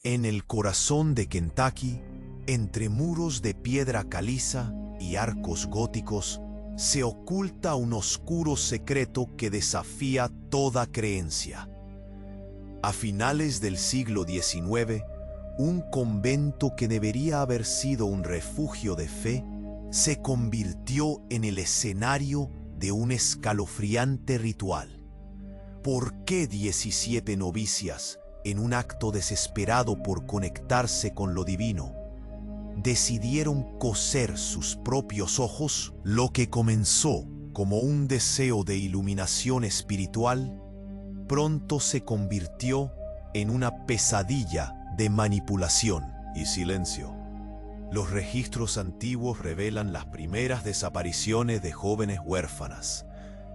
En el corazón de Kentucky, entre muros de piedra caliza y arcos góticos, se oculta un oscuro secreto que desafía toda creencia. A finales del siglo XIX, un convento que debería haber sido un refugio de fe se convirtió en el escenario de un escalofriante ritual. ¿Por qué 17 novicias, en un acto desesperado por conectarse con lo divino, decidieron coser sus propios ojos? Lo que comenzó como un deseo de iluminación espiritual, pronto se convirtió en una pesadilla de manipulación y silencio. Los registros antiguos revelan las primeras desapariciones de jóvenes huérfanas,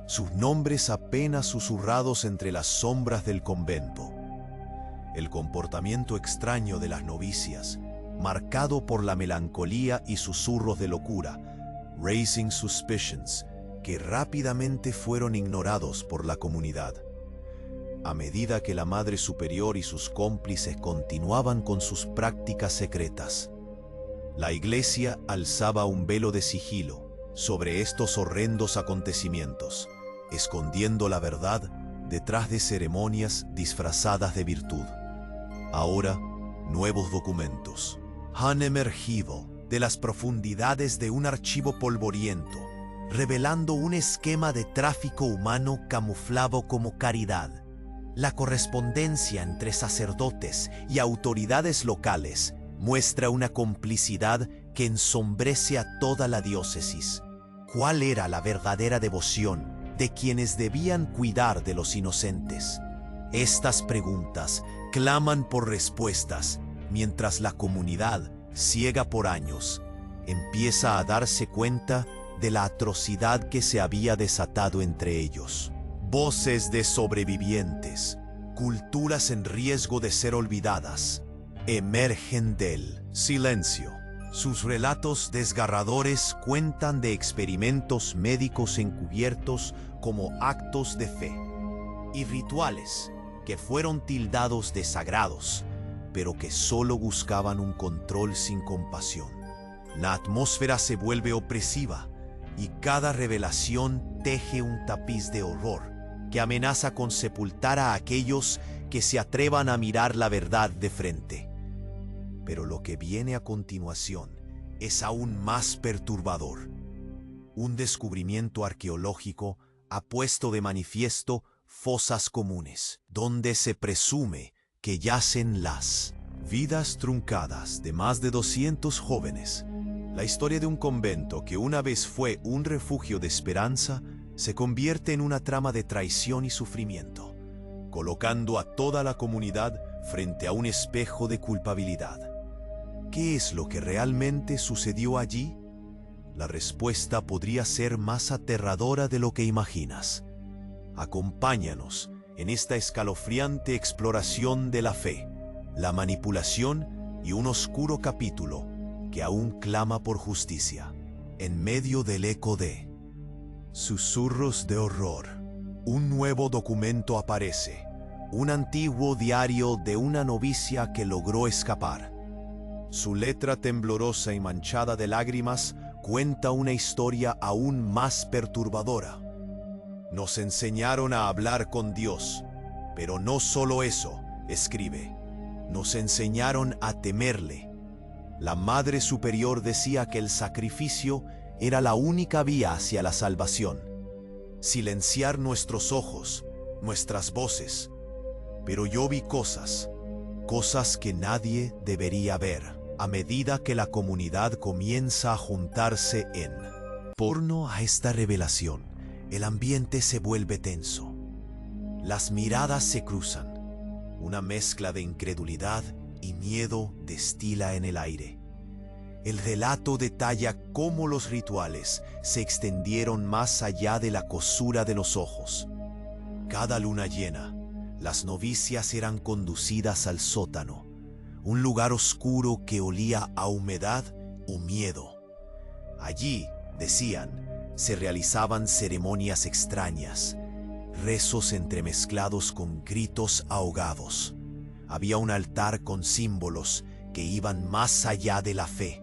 sus nombres apenas susurrados entre las sombras del convento. El comportamiento extraño de las novicias, marcado por la melancolía y susurros de locura, raising suspicions, que rápidamente fueron ignorados por la comunidad. A medida que la Madre Superior y sus cómplices continuaban con sus prácticas secretas, la Iglesia alzaba un velo de sigilo sobre estos horrendos acontecimientos, escondiendo la verdad detrás de ceremonias disfrazadas de virtud. Ahora, nuevos documentos han emergido de las profundidades de un archivo polvoriento, revelando un esquema de tráfico humano camuflado como caridad. La correspondencia entre sacerdotes y autoridades locales muestra una complicidad que ensombrece a toda la diócesis. ¿Cuál era la verdadera devoción de quienes debían cuidar de los inocentes? Estas preguntas claman por respuestas, mientras la comunidad, ciega por años, empieza a darse cuenta de la atrocidad que se había desatado entre ellos. Voces de sobrevivientes, culturas en riesgo de ser olvidadas, emergen del silencio. Sus relatos desgarradores cuentan de experimentos médicos encubiertos como actos de fe y rituales que fueron tildados de sagrados, pero que solo buscaban un control sin compasión. La atmósfera se vuelve opresiva y cada revelación teje un tapiz de horror que amenaza con sepultar a aquellos que se atrevan a mirar la verdad de frente. Pero lo que viene a continuación es aún más perturbador. Un descubrimiento arqueológico ha puesto de manifiesto fosas comunes, donde se presume que yacen las vidas truncadas de más de 200 jóvenes. La historia de un convento que una vez fue un refugio de esperanza se convierte en una trama de traición y sufrimiento, colocando a toda la comunidad frente a un espejo de culpabilidad. ¿Qué es lo que realmente sucedió allí? La respuesta podría ser más aterradora de lo que imaginas. Acompáñanos en esta escalofriante exploración de la fe, la manipulación y un oscuro capítulo que aún clama por justicia. En medio del eco de susurros de horror, un nuevo documento aparece, un antiguo diario de una novicia que logró escapar. Su letra temblorosa y manchada de lágrimas cuenta una historia aún más perturbadora. Nos enseñaron a hablar con Dios, pero no solo eso, escribe. Nos enseñaron a temerle. La Madre Superior decía que el sacrificio era la única vía hacia la salvación. Silenciar nuestros ojos, nuestras voces. Pero yo vi cosas que nadie debería ver. A medida que la comunidad comienza a juntarse en torno a esta revelación, el ambiente se vuelve tenso. Las miradas se cruzan. Una mezcla de incredulidad y miedo destila en el aire. El relato detalla cómo los rituales se extendieron más allá de la cosura de los ojos. Cada luna llena, las novicias eran conducidas al sótano, un lugar oscuro que olía a humedad o miedo. Allí, decían, se realizaban ceremonias extrañas, rezos entremezclados con gritos ahogados. había un altar con símbolos que iban más allá de la fe,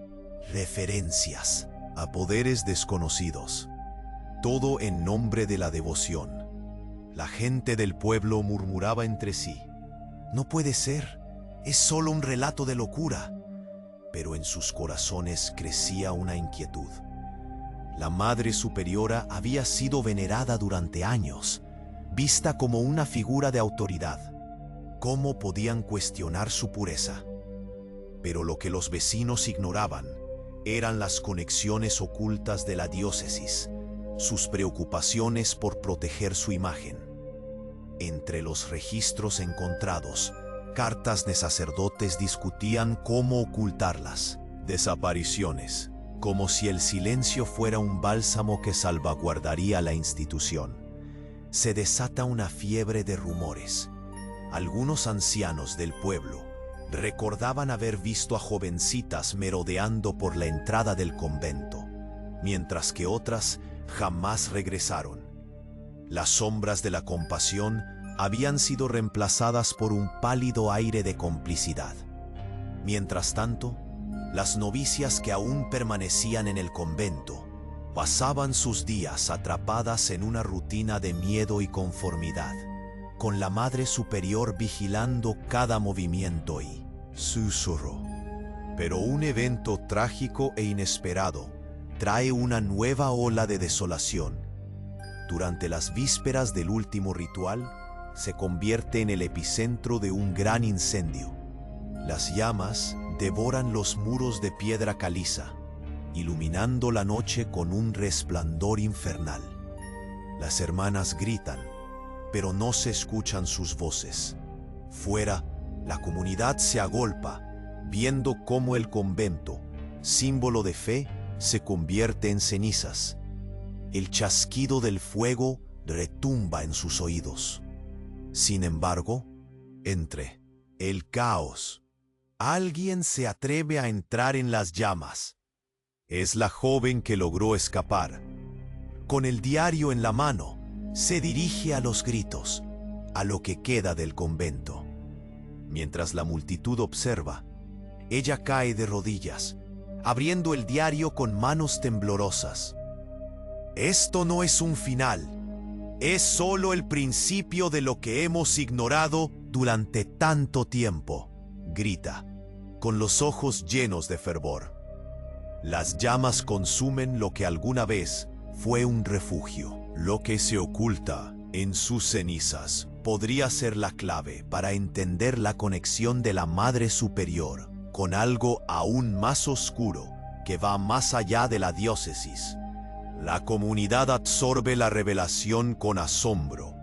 referencias a poderes desconocidos, todo en nombre de la devoción. La gente del pueblo murmuraba entre sí: no puede ser, es solo un relato de locura. Pero en sus corazones crecía una inquietud. La Madre Superiora había sido venerada durante años, vista como una figura de autoridad. ¿Cómo podían cuestionar su pureza? Pero lo que los vecinos ignoraban eran las conexiones ocultas de la diócesis, sus preocupaciones por proteger su imagen. Entre los registros encontrados, cartas de sacerdotes discutían cómo ocultarlas. Desapariciones, como si el silencio fuera un bálsamo que salvaguardaría la institución. Se desata una fiebre de rumores. Algunos ancianos del pueblo recordaban haber visto a jovencitas merodeando por la entrada del convento, mientras que otras jamás regresaron. Las sombras de la compasión habían sido reemplazadas por un pálido aire de complicidad. Mientras tanto, las novicias que aún permanecían en el convento pasaban sus días atrapadas en una rutina de miedo y conformidad, con la Madre Superior vigilando cada movimiento y susurro. Pero un evento trágico e inesperado trae una nueva ola de desolación. Durante las vísperas del último ritual, se convierte en el epicentro de un gran incendio. Las llamas devoran los muros de piedra caliza, iluminando la noche con un resplandor infernal. Las hermanas gritan, pero no se escuchan sus voces. Fuera, la comunidad se agolpa, viendo cómo el convento, símbolo de fe, se convierte en cenizas. El chasquido del fuego retumba en sus oídos. Sin embargo, entre el caos, alguien se atreve a entrar en las llamas. Es la joven que logró escapar. Con el diario en la mano, se dirige a los gritos, a lo que queda del convento. Mientras la multitud observa, ella cae de rodillas, abriendo el diario con manos temblorosas. Esto no es un final. Es solo el principio de lo que hemos ignorado durante tanto tiempo, grita, con los ojos llenos de fervor. Las llamas consumen lo que alguna vez fue un refugio. Lo que se oculta en sus cenizas podría ser la clave para entender la conexión de la Madre Superior con algo aún más oscuro que va más allá de la diócesis. La comunidad absorbe la revelación con asombro.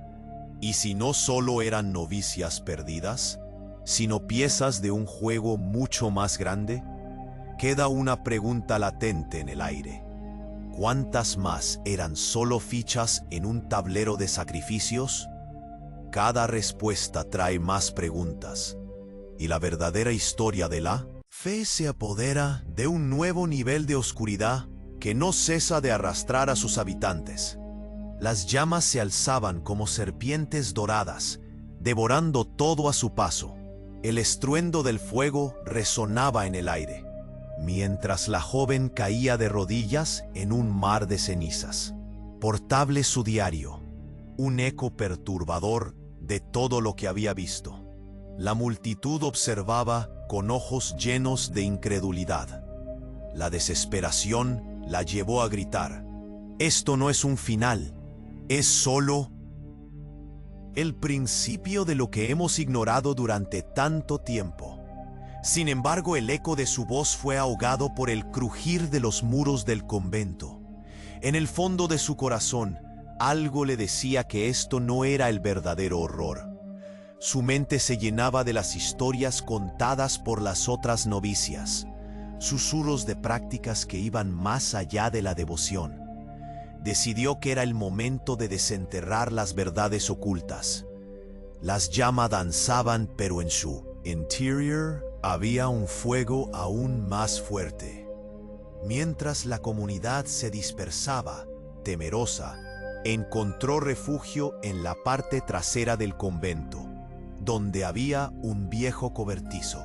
¿Y si no solo eran novicias perdidas, sino piezas de un juego mucho más grande? Queda una pregunta latente en el aire. ¿Cuántas más eran solo fichas en un tablero de sacrificios? Cada respuesta trae más preguntas, y la verdadera historia de la fe se apodera de un nuevo nivel de oscuridad que no cesa de arrastrar a sus habitantes. Las llamas se alzaban como serpientes doradas, devorando todo a su paso. El estruendo del fuego resonaba en el aire, mientras la joven caía de rodillas en un mar de cenizas. Portable su diario, un eco perturbador de todo lo que había visto. La multitud observaba con ojos llenos de incredulidad. La desesperación la llevó a gritar: esto no es un final, es solo el principio de lo que hemos ignorado durante tanto tiempo. Sin embargo, el eco de su voz fue ahogado por el crujir de los muros del convento. En el fondo de su corazón, algo le decía que esto no era el verdadero horror. Su mente se llenaba de las historias contadas por las otras novicias, susurros de prácticas que iban más allá de la devoción. Decidió que era el momento de desenterrar las verdades ocultas. Las llamas danzaban, pero en su interior había un fuego aún más fuerte. Mientras la comunidad se dispersaba, temerosa, encontró refugio en la parte trasera del convento, donde había un viejo cobertizo.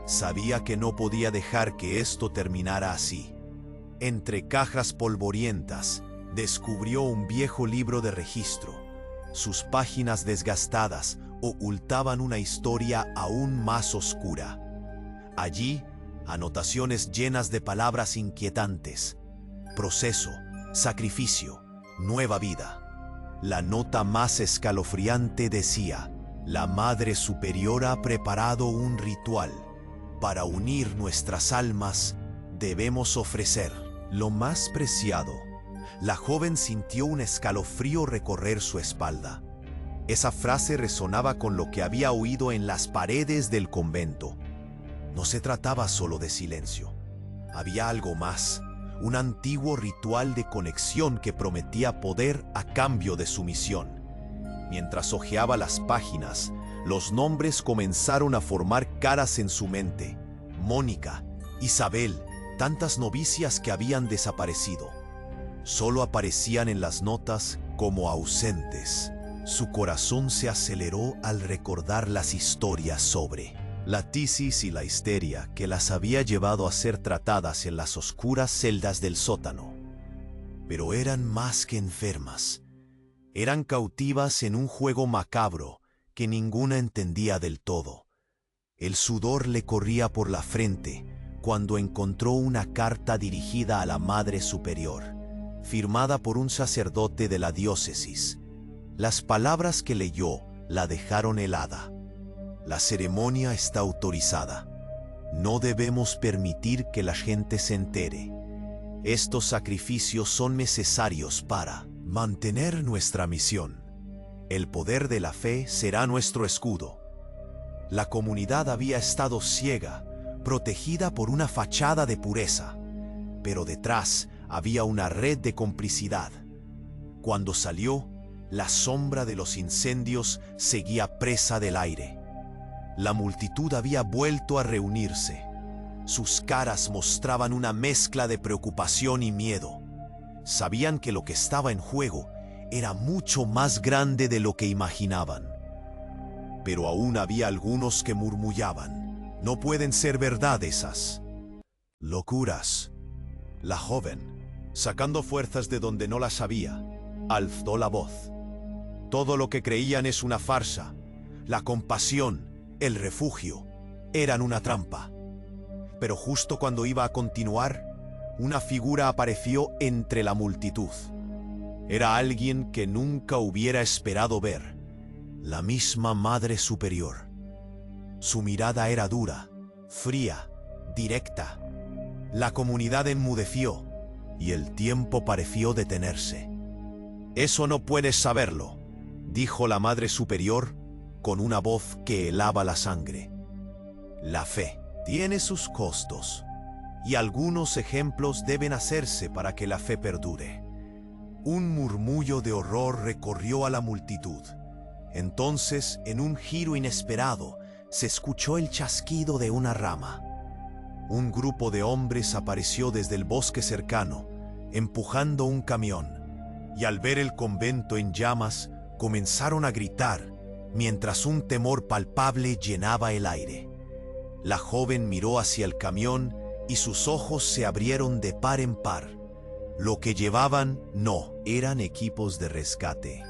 Sabía que no podía dejar que esto terminara así. Entre cajas polvorientas, descubrió un viejo libro de registro. Sus páginas desgastadas ocultaban una historia aún más oscura. Allí, anotaciones llenas de palabras inquietantes. Proceso, sacrificio, nueva vida. La nota más escalofriante decía: la Madre Superior ha preparado un ritual. Para unir nuestras almas, debemos ofrecer lo más preciado. La joven sintió un escalofrío recorrer su espalda. Esa frase resonaba con lo que había oído en las paredes del convento. No se trataba solo de silencio. Había algo más, un antiguo ritual de conexión que prometía poder a cambio de sumisión. Mientras hojeaba las páginas, los nombres comenzaron a formar caras en su mente. Mónica, Isabel, tantas novicias que habían desaparecido. Solo aparecían en las notas como ausentes. Su corazón se aceleró al recordar las historias sobre la tisis y la histeria que las había llevado a ser tratadas en las oscuras celdas del sótano. Pero eran más que enfermas. Eran cautivas en un juego macabro que ninguna entendía del todo. El sudor le corría por la frente cuando encontró una carta dirigida a la Madre Superior, firmada por un sacerdote de la diócesis. Las palabras que leyó la dejaron helada. La ceremonia está autorizada. No debemos permitir que la gente se entere. Estos sacrificios son necesarios para mantener nuestra misión. El poder de la fe será nuestro escudo. La comunidad había estado ciega, protegida por una fachada de pureza, pero detrás había una red de complicidad. Cuando salió, la sombra de los incendios seguía presa del aire. La multitud había vuelto a reunirse. Sus caras mostraban una mezcla de preocupación y miedo. Sabían que lo que estaba en juego era mucho más grande de lo que imaginaban. Pero aún había algunos que murmullaban: no pueden ser verdad esas locuras. La joven, sacando fuerzas de donde no las había, alzó la voz. Todo lo que creían es una farsa. La compasión, el refugio, eran una trampa. Pero justo cuando iba a continuar, una figura apareció entre la multitud. Era alguien que nunca hubiera esperado ver. La misma Madre Superior. Su mirada era dura, fría, directa. La comunidad enmudeció y el tiempo pareció detenerse. «Eso no puedes saberlo», dijo la Madre Superior con una voz que helaba la sangre. «La fe tiene sus costos, y algunos ejemplos deben hacerse para que la fe perdure». Un murmullo de horror recorrió a la multitud. Entonces, en un giro inesperado, se escuchó el chasquido de una rama. Un grupo de hombres apareció desde el bosque cercano, empujando un camión, y al ver el convento en llamas, comenzaron a gritar, mientras un temor palpable llenaba el aire. La joven miró hacia el camión y sus ojos se abrieron de par en par. Lo que llevaban no eran equipos de rescate,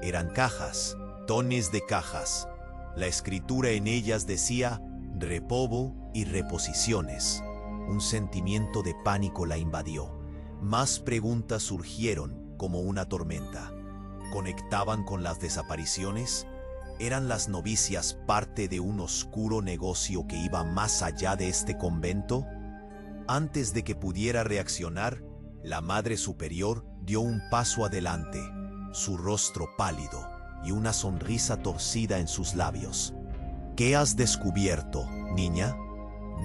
eran cajas, tones de cajas. La escritura en ellas decía repobo y reposiciones. Un sentimiento de pánico la invadió. Más preguntas surgieron como una tormenta. ¿Conectaban con las desapariciones? ¿Eran las novicias parte de un oscuro negocio que iba más allá de este convento? Antes de que pudiera reaccionar, la Madre Superior dio un paso adelante, su rostro pálido y una sonrisa torcida en sus labios. ¿Qué has descubierto, niña?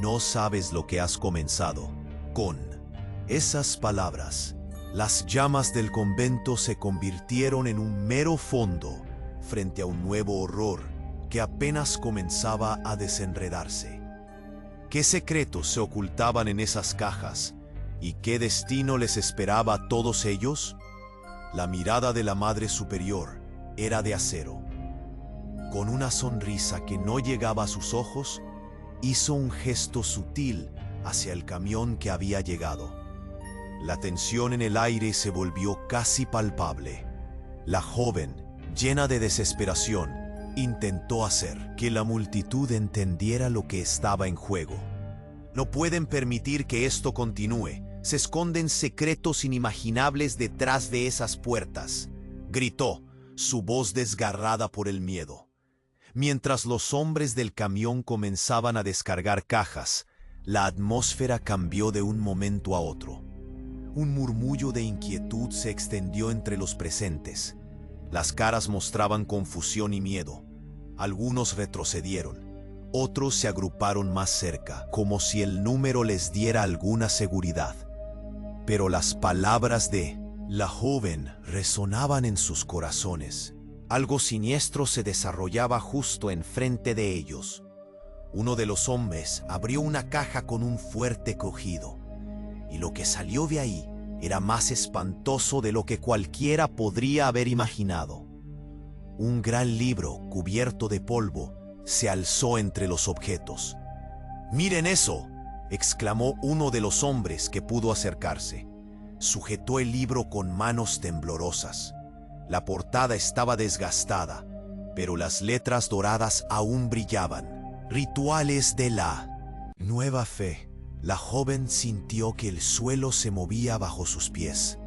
No sabes lo que has comenzado. Con esas palabras, las llamas del convento se convirtieron en un mero fondo frente a un nuevo horror que apenas comenzaba a desenredarse. ¿Qué secretos se ocultaban en esas cajas? ¿Y qué destino les esperaba a todos ellos? La mirada de la Madre Superior era de acero. Con una sonrisa que no llegaba a sus ojos, hizo un gesto sutil hacia el camión que había llegado. La tensión en el aire se volvió casi palpable. La joven, llena de desesperación, intentó hacer que la multitud entendiera lo que estaba en juego. No pueden permitir que esto continúe. Se esconden secretos inimaginables detrás de esas puertas, gritó, su voz desgarrada por el miedo. Mientras los hombres del camión comenzaban a descargar cajas, la atmósfera cambió de un momento a otro. Un murmullo de inquietud se extendió entre los presentes. Las caras mostraban confusión y miedo. Algunos retrocedieron. Otros se agruparon más cerca, como si el número les diera alguna seguridad. Pero las palabras de la joven resonaban en sus corazones. Algo siniestro se desarrollaba justo enfrente de ellos. Uno de los hombres abrió una caja con un fuerte crujido, y lo que salió de ahí era más espantoso de lo que cualquiera podría haber imaginado. Un gran libro cubierto de polvo se alzó entre los objetos. «¡Miren eso!», exclamó uno de los hombres que pudo acercarse. Sujetó el libro con manos temblorosas. La portada estaba desgastada, pero las letras doradas aún brillaban. Rituales de la nueva fe. La joven sintió que el suelo se movía bajo sus pies.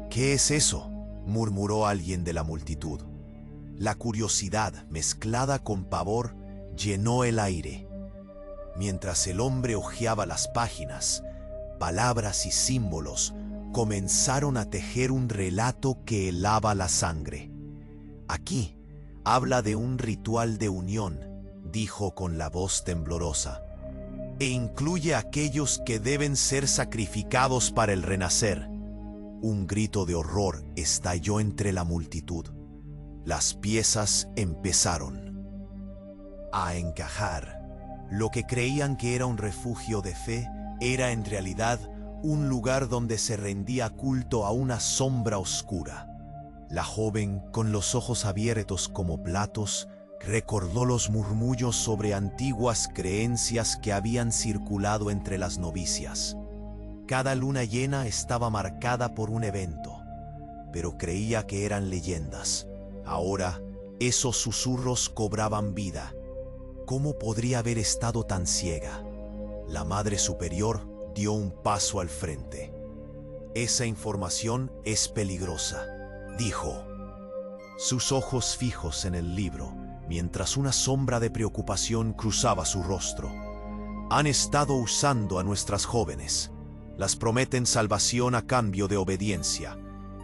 «¿Qué es eso?», murmuró alguien de la multitud. La curiosidad, mezclada con pavor, llenó el aire. Mientras el hombre hojeaba las páginas, palabras y símbolos comenzaron a tejer un relato que helaba la sangre. «Aquí habla de un ritual de unión», dijo con la voz temblorosa, «e incluye a aquellos que deben ser sacrificados para el renacer». Un grito de horror estalló entre la multitud. Las piezas empezaron a encajar. Lo que creían que era un refugio de fe era en realidad un lugar donde se rendía culto a una sombra oscura. La joven, con los ojos abiertos como platos, recordó los murmullos sobre antiguas creencias que habían circulado entre las novicias. Cada luna llena estaba marcada por un evento, pero creía que eran leyendas. Ahora, esos susurros cobraban vida. ¿Cómo podría haber estado tan ciega? La Madre Superior dio un paso al frente. «Esa información es peligrosa», dijo. Sus ojos fijos en el libro, mientras una sombra de preocupación cruzaba su rostro. «Han estado usando a nuestras jóvenes. Las prometen salvación a cambio de obediencia.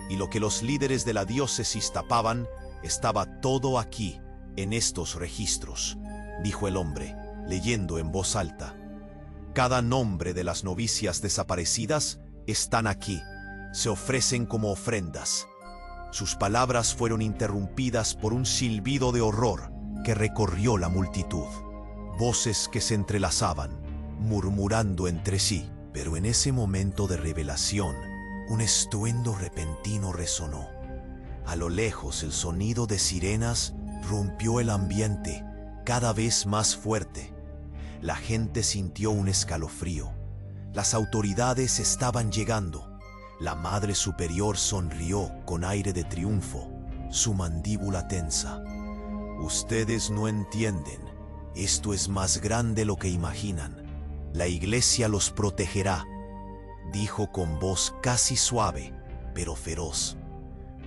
Y lo que los líderes de la diócesis tapaban, estaba todo aquí, en estos registros», dijo el hombre, leyendo en voz alta. «Cada nombre de las novicias desaparecidas están aquí. Se ofrecen como ofrendas». Sus palabras fueron interrumpidas por un silbido de horror que recorrió la multitud. Voces que se entrelazaban, murmurando entre sí. Pero en ese momento de revelación, un estruendo repentino resonó. A lo lejos, el sonido de sirenas rompió el ambiente, cada vez más fuerte. La gente sintió un escalofrío. Las autoridades estaban llegando. La Madre Superior sonrió con aire de triunfo, su mandíbula tensa. «Ustedes no entienden. Esto es más grande de lo que imaginan. La Iglesia los protegerá», dijo con voz casi suave, pero feroz.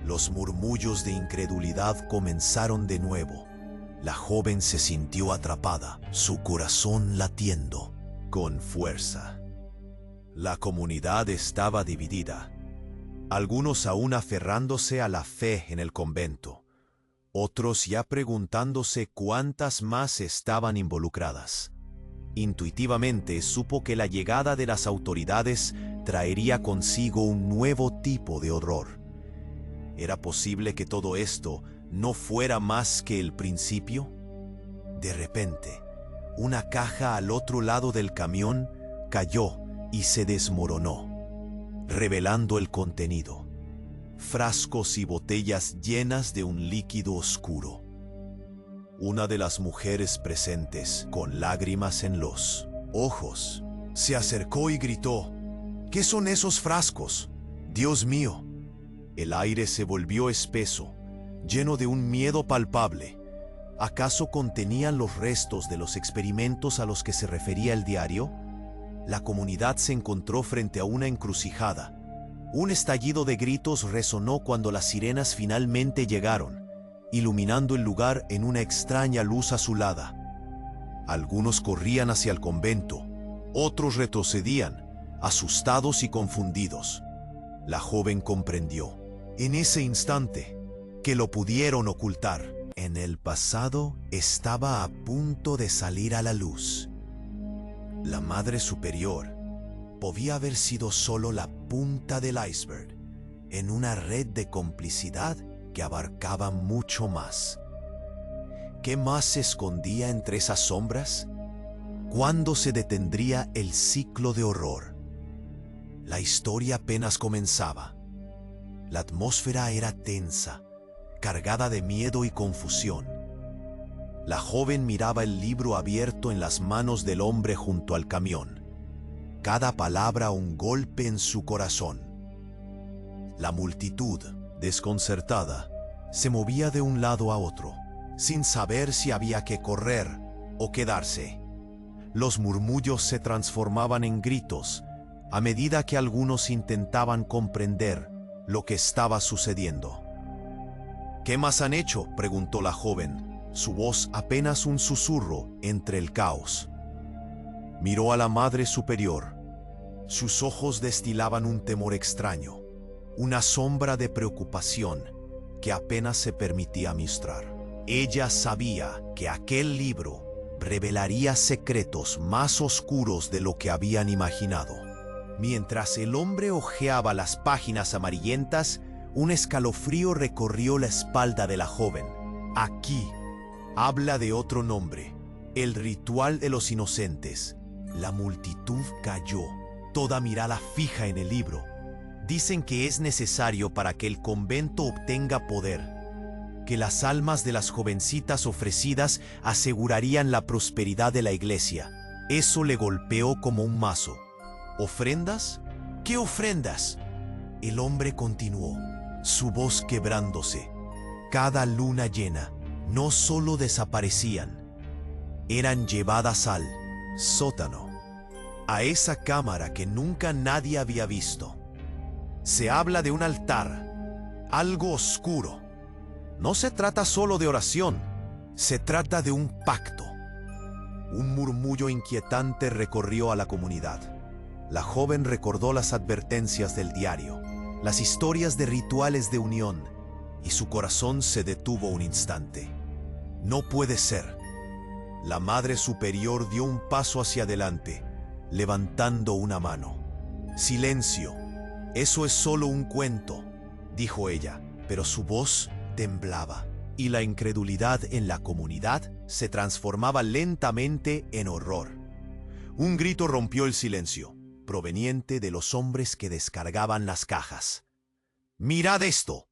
Los murmullos de incredulidad comenzaron de nuevo. La joven se sintió atrapada, su corazón latiendo con fuerza. La comunidad estaba dividida. Algunos aún aferrándose a la fe en el convento. Otros ya preguntándose cuántas más estaban involucradas. Intuitivamente supo que la llegada de las autoridades traería consigo un nuevo tipo de horror. ¿Era posible que todo esto no fuera más que el principio? De repente, una caja al otro lado del camión cayó y se desmoronó, revelando el contenido. Frascos y botellas llenas de un líquido oscuro. Una de las mujeres presentes, con lágrimas en los ojos, se acercó y gritó: ¿Qué son esos frascos? Dios mío. El aire se volvió espeso, lleno de un miedo palpable. ¿Acaso contenían los restos de los experimentos a los que se refería el diario? La comunidad se encontró frente a una encrucijada. Un estallido de gritos resonó cuando las sirenas finalmente llegaron, iluminando el lugar en una extraña luz azulada. Algunos corrían hacia el convento, otros retrocedían, asustados y confundidos. La joven comprendió, en ese instante, que lo pudieron ocultar. En el pasado estaba a punto de salir a la luz. La Madre Superior podía haber sido solo la punta del iceberg en una red de complicidad que abarcaba mucho más. ¿Qué más se escondía entre esas sombras? ¿Cuándo se detendría el ciclo de horror? La historia apenas comenzaba. La atmósfera era tensa, cargada de miedo y confusión. La joven miraba el libro abierto en las manos del hombre junto al camión. Cada palabra un golpe en su corazón. La multitud, desconcertada, se movía de un lado a otro, sin saber si había que correr o quedarse. Los murmullos se transformaban en gritos a medida que algunos intentaban comprender lo que estaba sucediendo. ¿Qué más han hecho?, preguntó la joven, su voz apenas un susurro entre el caos. Miró a la Madre Superior. Sus ojos destilaban un temor extraño, una sombra de preocupación que apenas se permitía mostrar. Ella sabía que aquel libro revelaría secretos más oscuros de lo que habían imaginado. Mientras el hombre hojeaba las páginas amarillentas, un escalofrío recorrió la espalda de la joven. Aquí habla de otro nombre, el ritual de los inocentes. La multitud cayó, toda mirada fija en el libro. Dicen que es necesario para que el convento obtenga poder, que las almas de las jovencitas ofrecidas asegurarían la prosperidad de la iglesia. Eso le golpeó como un mazo. ¿Ofrendas? ¿Qué ofrendas? El hombre continuó, su voz quebrándose. Cada luna llena no solo desaparecían, eran llevadas al sótano, a esa cámara que nunca nadie había visto. Se habla de un altar, algo oscuro. No se trata solo de oración, se trata de un pacto. Un murmullo inquietante recorrió a la comunidad. La joven recordó las advertencias del diario, las historias de rituales de unión, y su corazón se detuvo un instante. No puede ser. La Madre Superior dio un paso hacia adelante, levantando una mano. Silencio. Eso es solo un cuento, dijo ella, pero su voz temblaba, y la incredulidad en la comunidad se transformaba lentamente en horror. Un grito rompió el silencio, proveniente de los hombres que descargaban las cajas. ¡Mirad esto!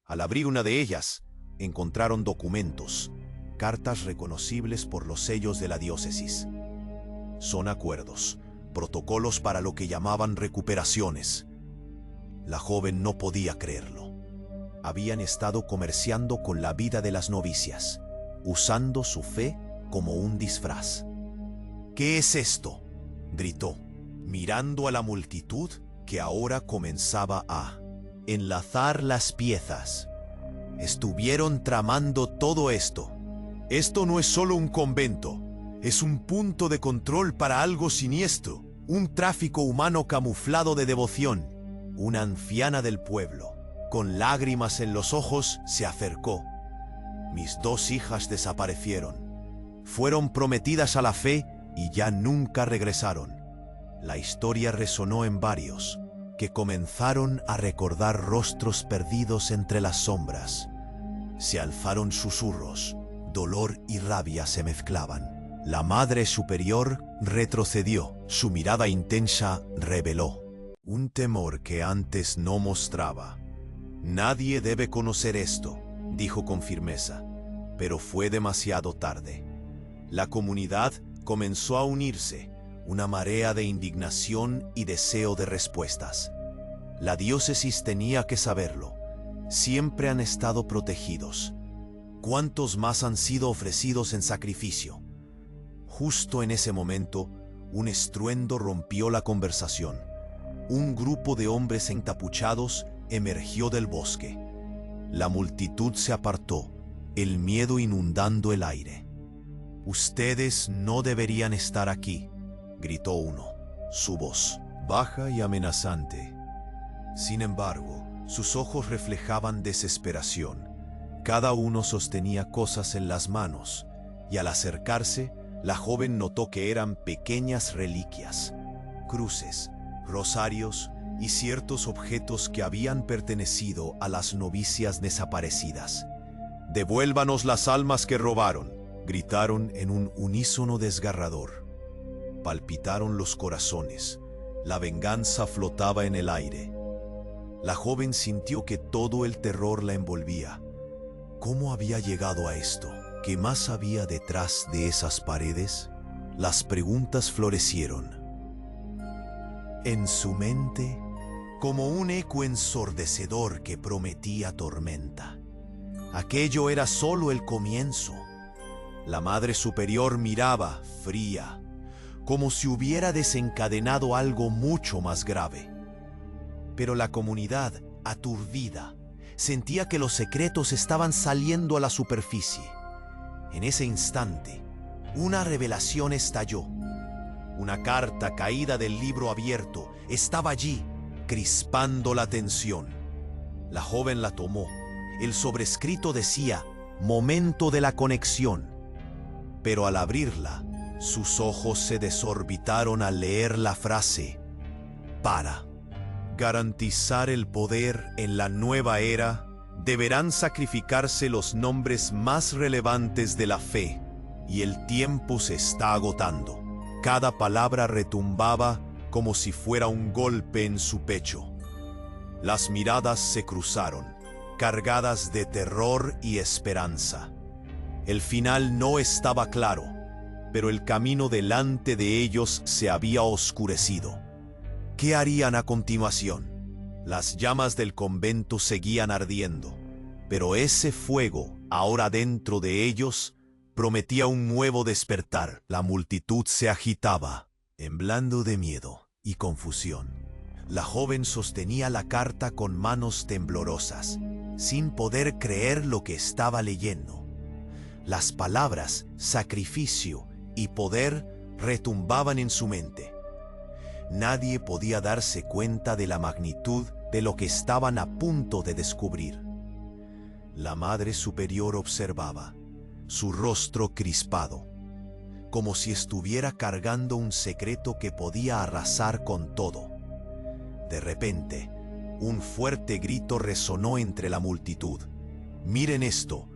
Al abrir una de ellas, encontraron documentos, cartas reconocibles por los sellos de la diócesis. Son acuerdos, protocolos para lo que llamaban recuperaciones. La joven no podía creerlo. Habían estado comerciando con la vida de las novicias, usando su fe como un disfraz. ¿Qué es esto?, gritó, mirando a la multitud que ahora comenzaba a enlazar las piezas. Estuvieron tramando todo esto. Esto no es solo un convento, es un punto de control para algo siniestro, un tráfico humano camuflado de devoción. Una anciana del pueblo, con lágrimas en los ojos, se acercó. Mis 2 hijas desaparecieron. Fueron prometidas a la fe y ya nunca regresaron. La historia resonó en varios, que comenzaron a recordar rostros perdidos entre las sombras. Se alzaron susurros, dolor y rabia se mezclaban. La Madre Superior retrocedió, su mirada intensa reveló un temor que antes no mostraba. Nadie debe conocer esto, dijo con firmeza. Pero fue demasiado tarde. La comunidad comenzó a unirse, una marea de indignación y deseo de respuestas. La diócesis tenía que saberlo. Siempre han estado protegidos. ¿Cuántos más han sido ofrecidos en sacrificio? Justo en ese momento, un estruendo rompió la conversación. Un grupo de hombres encapuchados emergió del bosque. La multitud se apartó, el miedo inundando el aire. «Ustedes no deberían estar aquí», gritó uno, su voz baja y amenazante. Sin embargo, sus ojos reflejaban desesperación. Cada uno sostenía cosas en las manos, y al acercarse, la joven notó que eran pequeñas reliquias, cruces, rosarios y ciertos objetos que habían pertenecido a las novicias desaparecidas. «Devuélvanos las almas que robaron», gritaron en un unísono desgarrador. Palpitaron los corazones. La venganza flotaba en el aire. La joven sintió que todo el terror la envolvía. ¿Cómo había llegado a esto? ¿Qué más había detrás de esas paredes? Las preguntas florecieron. En su mente, como un eco ensordecedor que prometía tormenta. Aquello era solo el comienzo. La Madre Superior miraba, fría, como si hubiera desencadenado algo mucho más grave. Pero la comunidad, aturdida, sentía que los secretos estaban saliendo a la superficie. En ese instante, una revelación estalló. Una carta caída del libro abierto estaba allí, crispando la tensión. La joven la tomó. El sobrescrito decía, «Momento de la conexión». Pero al abrirla, sus ojos se desorbitaron al leer la frase, «Para garantizar el poder en la nueva era, deberán sacrificarse los nombres más relevantes de la fe, y el tiempo se está agotando». Cada palabra retumbaba como si fuera un golpe en su pecho. Las miradas se cruzaron, cargadas de terror y esperanza. El final no estaba claro, pero el camino delante de ellos se había oscurecido. ¿Qué harían a continuación? Las llamas del convento seguían ardiendo, pero ese fuego, ahora dentro de ellos, prometía un nuevo despertar. La multitud se agitaba, temblando de miedo y confusión. La joven sostenía la carta con manos temblorosas, sin poder creer lo que estaba leyendo. Las palabras sacrificio y poder retumbaban en su mente. Nadie podía darse cuenta de la magnitud de lo que estaban a punto de descubrir. La Madre Superior observaba, su rostro crispado, como si estuviera cargando un secreto que podía arrasar con todo. De repente, un fuerte grito resonó entre la multitud. «Miren esto»,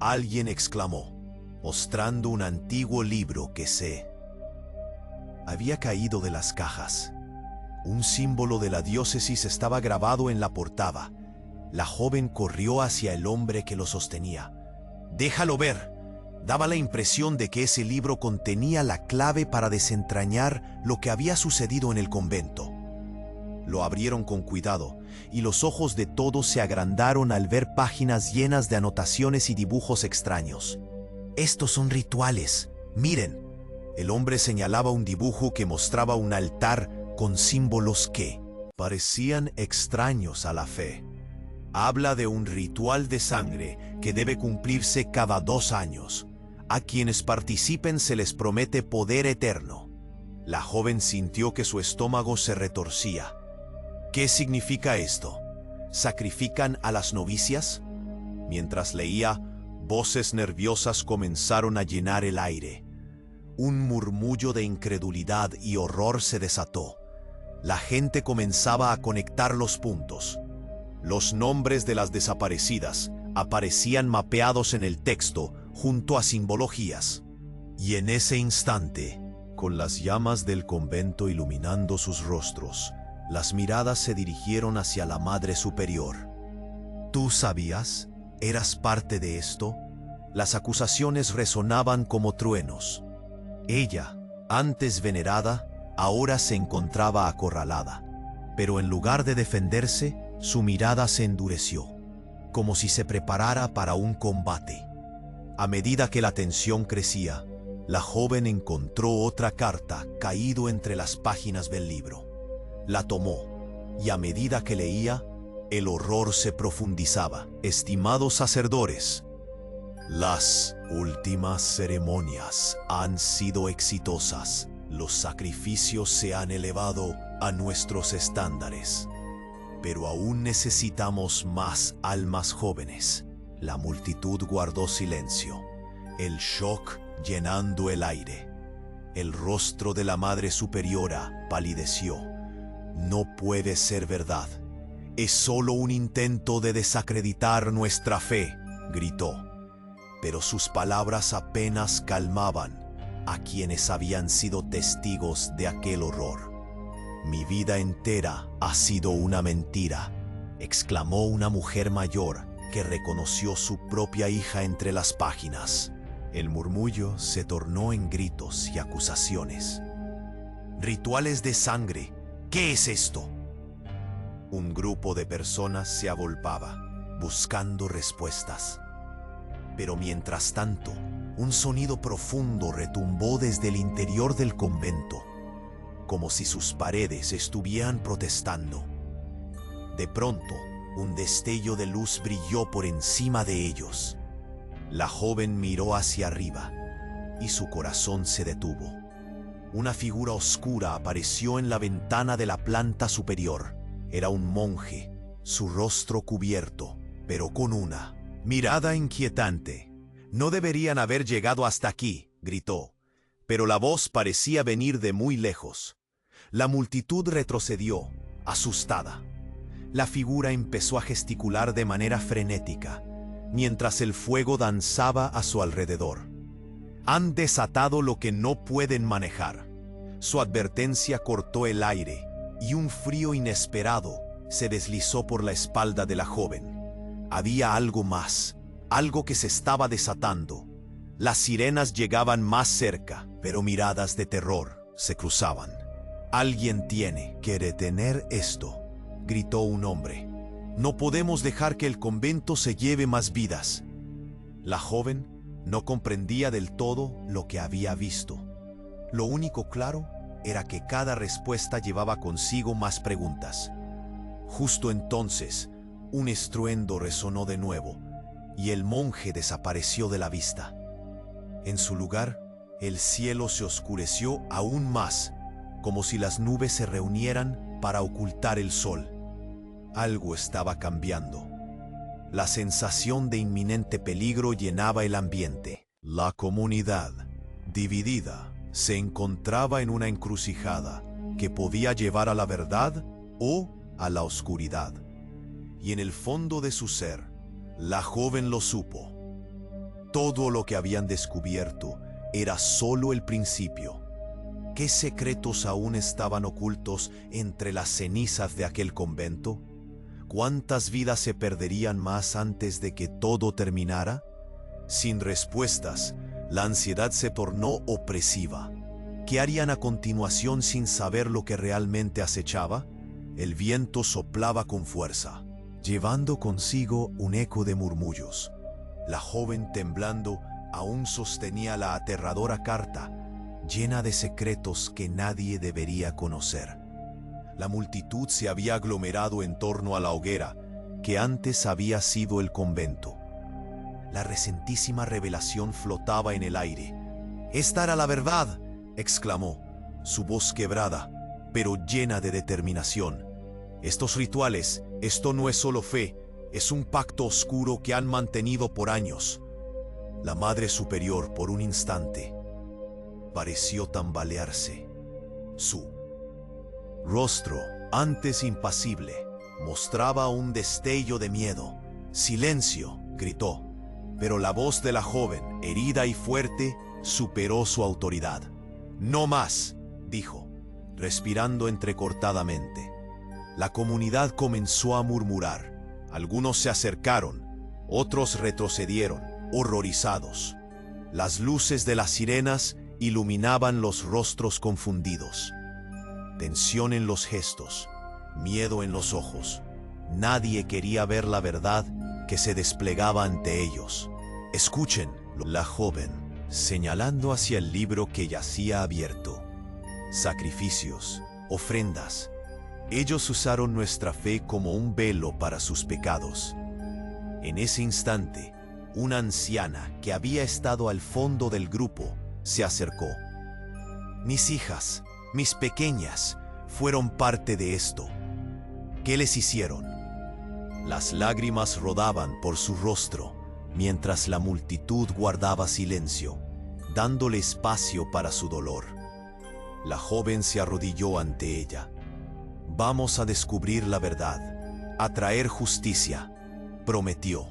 alguien exclamó, mostrando un antiguo libro que se había caído de las cajas. Un símbolo de la diócesis estaba grabado en la portada. La joven corrió hacia el hombre que lo sostenía. «Déjalo ver». Daba la impresión de que ese libro contenía la clave para desentrañar lo que había sucedido en el convento. Lo abrieron con cuidado, y los ojos de todos se agrandaron al ver páginas llenas de anotaciones y dibujos extraños. «Estos son rituales. Miren». El hombre señalaba un dibujo que mostraba un altar con símbolos que parecían extraños a la fe. Habla de un ritual de sangre que debe cumplirse cada 2 años. A quienes participen se les promete poder eterno. La joven sintió que su estómago se retorcía. ¿Qué significa esto? ¿Sacrifican a las novicias? Mientras leía, voces nerviosas comenzaron a llenar el aire. Un murmullo de incredulidad y horror se desató. La gente comenzaba a conectar los puntos. Los nombres de las desaparecidas aparecían mapeados en el texto junto a simbologías. Y en ese instante, con las llamas del convento iluminando sus rostros, las miradas se dirigieron hacia la Madre Superior. ¿Tú sabías? ¿Eras parte de esto? Las acusaciones resonaban como truenos. Ella, antes venerada, ahora se encontraba acorralada. Pero en lugar de defenderse, su mirada se endureció, como si se preparara para un combate. A medida que la tensión crecía, la joven encontró otra carta caído entre las páginas del libro. La tomó, y a medida que leía, el horror se profundizaba. Estimados sacerdotes, las últimas ceremonias han sido exitosas. Los sacrificios se han elevado a nuestros estándares. Pero aún necesitamos más almas jóvenes. La multitud guardó silencio, el shock llenando el aire. El rostro de la Madre Superiora palideció. No puede ser verdad. Es solo un intento de desacreditar nuestra fe, gritó. Pero sus palabras apenas calmaban a quienes habían sido testigos de aquel horror. Mi vida entera ha sido una mentira, exclamó una mujer mayor que reconoció su propia hija entre las páginas. El murmullo se tornó en gritos y acusaciones. Rituales de sangre, ¿qué es esto? Un grupo de personas se agolpaba, buscando respuestas. Pero mientras tanto, un sonido profundo retumbó desde el interior del convento, como si sus paredes estuvieran protestando. De pronto, un destello de luz brilló por encima de ellos. La joven miró hacia arriba, y su corazón se detuvo. Una figura oscura apareció en la ventana de la planta superior. Era un monje, su rostro cubierto, pero con una mirada inquietante. No deberían haber llegado hasta aquí, gritó, pero la voz parecía venir de muy lejos. La multitud retrocedió, asustada. La figura empezó a gesticular de manera frenética, mientras el fuego danzaba a su alrededor. Han desatado lo que no pueden manejar. Su advertencia cortó el aire, y un frío inesperado se deslizó por la espalda de la joven. Había algo más, algo que se estaba desatando. Las sirenas llegaban más cerca, pero miradas de terror se cruzaban. Alguien tiene que detener esto, gritó un hombre. No podemos dejar que el convento se lleve más vidas. La joven no comprendía del todo lo que había visto. Lo único claro era que cada respuesta llevaba consigo más preguntas. Justo entonces, un estruendo resonó de nuevo, y el monje desapareció de la vista. En su lugar, el cielo se oscureció aún más, como si las nubes se reunieran para ocultar el sol. Algo estaba cambiando. La sensación de inminente peligro llenaba el ambiente. La comunidad, dividida, se encontraba en una encrucijada que podía llevar a la verdad o a la oscuridad. Y en el fondo de su ser, la joven lo supo. Todo lo que habían descubierto era solo el principio. ¿Qué secretos aún estaban ocultos entre las cenizas de aquel convento? ¿Cuántas vidas se perderían más antes de que todo terminara? Sin respuestas, la ansiedad se tornó opresiva. ¿Qué harían a continuación sin saber lo que realmente acechaba? El viento soplaba con fuerza, llevando consigo un eco de murmullos. La joven, temblando, aún sostenía la aterradora carta, llena de secretos que nadie debería conocer. La multitud se había aglomerado en torno a la hoguera, que antes había sido el convento. La recentísima revelación flotaba en el aire. «¡Esta era la verdad!», exclamó, su voz quebrada, pero llena de determinación. «Estos rituales, esto no es solo fe, es un pacto oscuro que han mantenido por años». La Madre Superior, por un instante, pareció tambalearse. Su rostro, antes impasible, mostraba un destello de miedo. «¡Silencio!», gritó, pero la voz de la joven, herida y fuerte, superó su autoridad. «No más», dijo, respirando entrecortadamente. La comunidad comenzó a murmurar. Algunos se acercaron, otros retrocedieron. horrorizados. Las luces de las sirenas iluminaban los rostros confundidos. Tensión en los gestos, miedo en los ojos. Nadie quería ver la verdad que se desplegaba ante ellos. Escuchen, la joven, señalando hacia el libro que yacía abierto. Sacrificios, ofrendas. Ellos usaron nuestra fe como un velo para sus pecados. En ese instante, una anciana que había estado al fondo del grupo se acercó. Mis hijas, mis pequeñas, fueron parte de esto. ¿Qué les hicieron? Las lágrimas rodaban por su rostro, mientras la multitud guardaba silencio, dándole espacio para su dolor. La joven se arrodilló ante ella. Vamos a descubrir la verdad, a traer justicia, prometió,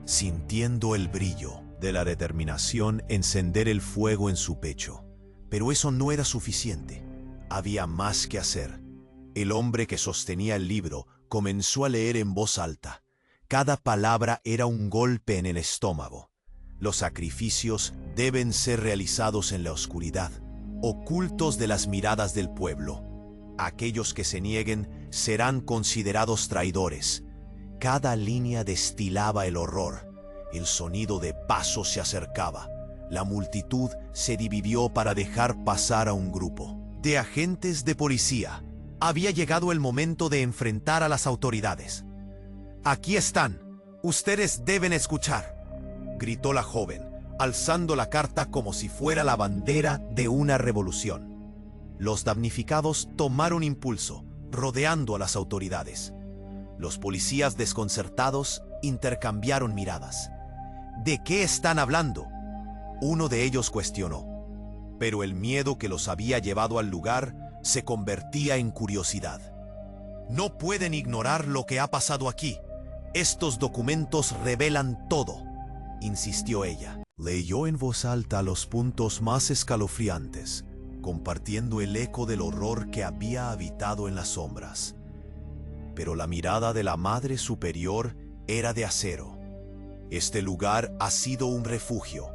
sintiendo el brillo de la determinación encender el fuego en su pecho. Pero eso no era suficiente. Había más que hacer. El hombre que sostenía el libro comenzó a leer en voz alta. Cada palabra era un golpe en el estómago. Los sacrificios deben ser realizados en la oscuridad, ocultos de las miradas del pueblo. Aquellos que se nieguen serán considerados traidores. Cada línea destilaba el horror. El sonido de pasos se acercaba. La multitud se dividió para dejar pasar a un grupo de agentes de policía. Había llegado el momento de enfrentar a las autoridades. «Aquí están. Ustedes deben escuchar», gritó la joven, alzando la carta como si fuera la bandera de una revolución. Los damnificados tomaron impulso, rodeando a las autoridades. Los policías desconcertados intercambiaron miradas. «¿De qué están hablando?», uno de ellos cuestionó. Pero el miedo que los había llevado al lugar se convertía en curiosidad. «No pueden ignorar lo que ha pasado aquí. Estos documentos revelan todo», insistió ella. Leyó en voz alta los puntos más escalofriantes, compartiendo el eco del horror que había habitado en las sombras. Pero la mirada de la Madre Superior era de acero. «Este lugar ha sido un refugio.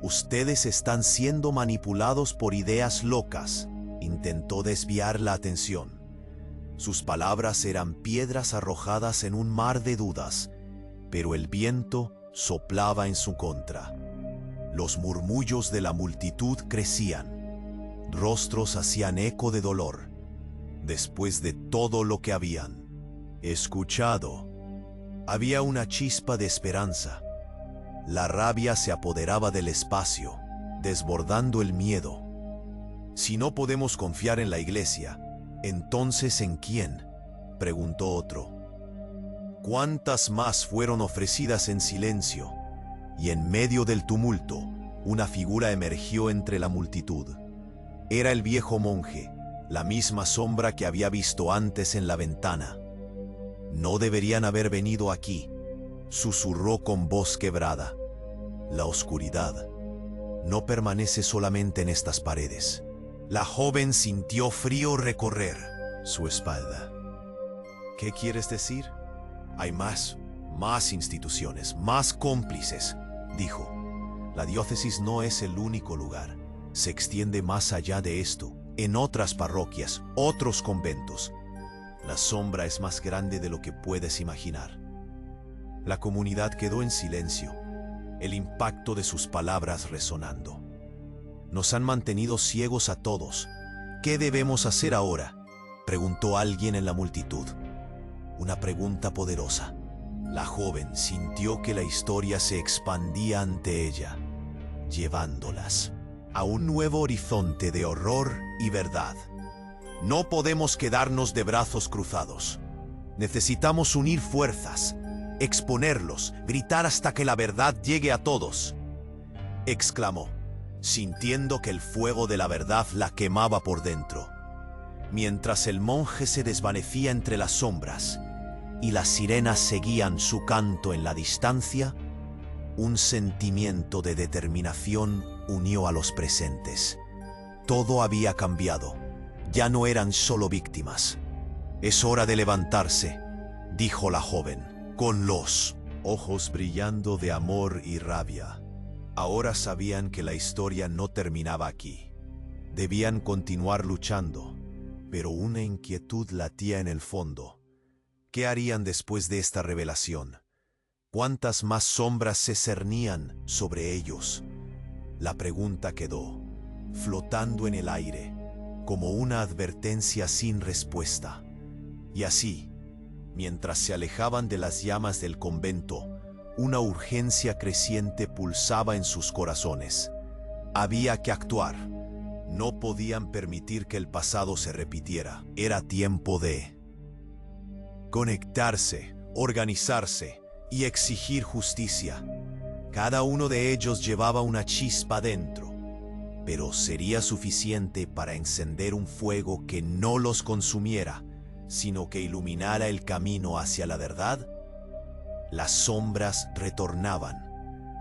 Ustedes están siendo manipulados por ideas locas», intentó desviar la atención. Sus palabras eran piedras arrojadas en un mar de dudas, pero el viento soplaba en su contra. Los murmullos de la multitud crecían. Rostros hacían eco de dolor, después de todo lo que habían escuchado. Había una chispa de esperanza. La rabia se apoderaba del espacio, desbordando el miedo. «Si no podemos confiar en la iglesia, ¿entonces en quién?», preguntó otro. «¿Cuántas más fueron ofrecidas en silencio?». Y en medio del tumulto, una figura emergió entre la multitud. Era el viejo monje, la misma sombra que había visto antes en la ventana. «No deberían haber venido aquí», susurró con voz quebrada. «La oscuridad no permanece solamente en estas paredes». La joven sintió frío recorrer su espalda. «¿Qué quieres decir?». «Hay más instituciones, más cómplices», dijo. «La diócesis no es el único lugar. Se extiende más allá de esto, en otras parroquias, otros conventos. La sombra es más grande de lo que puedes imaginar». La comunidad quedó en silencio, el impacto de sus palabras resonando. «Nos han mantenido ciegos a todos. ¿Qué debemos hacer ahora?», preguntó alguien en la multitud. Una pregunta poderosa. La joven sintió que la historia se expandía ante ella, llevándolas a un nuevo horizonte de horror y verdad. «No podemos quedarnos de brazos cruzados. Necesitamos unir fuerzas, exponerlos, gritar hasta que la verdad llegue a todos», exclamó, sintiendo que el fuego de la verdad la quemaba por dentro. Mientras el monje se desvanecía entre las sombras y las sirenas seguían su canto en la distancia, un sentimiento de determinación unió a los presentes. Todo había cambiado. Ya no eran solo víctimas. «Es hora de levantarse», dijo la joven, «con los ojos brillando de amor y rabia. Ahora sabían que la historia no terminaba aquí. Debían continuar luchando, pero una inquietud latía en el fondo. ¿Qué harían después de esta revelación? ¿Cuántas más sombras se cernían sobre ellos? La pregunta quedó, flotando en el aire, como una advertencia sin respuesta. Y así, mientras se alejaban de las llamas del convento, una urgencia creciente pulsaba en sus corazones. Había que actuar. No podían permitir que el pasado se repitiera. Era tiempo de conectarse, organizarse y exigir justicia. Cada uno de ellos llevaba una chispa dentro, pero ¿sería suficiente para encender un fuego que no los consumiera, sino que iluminara el camino hacia la verdad? Las sombras retornaban.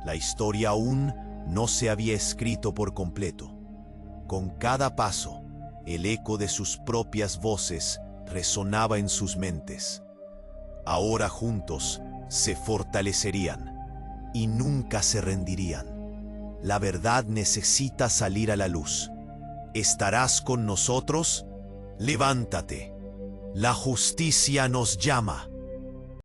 La historia aún no se había escrito por completo. Con cada paso, el eco de sus propias voces resonaba en sus mentes. Ahora juntos se fortalecerían y nunca se rendirían. La verdad necesita salir a la luz. ¿Estarás con nosotros? Levántate. La justicia nos llama.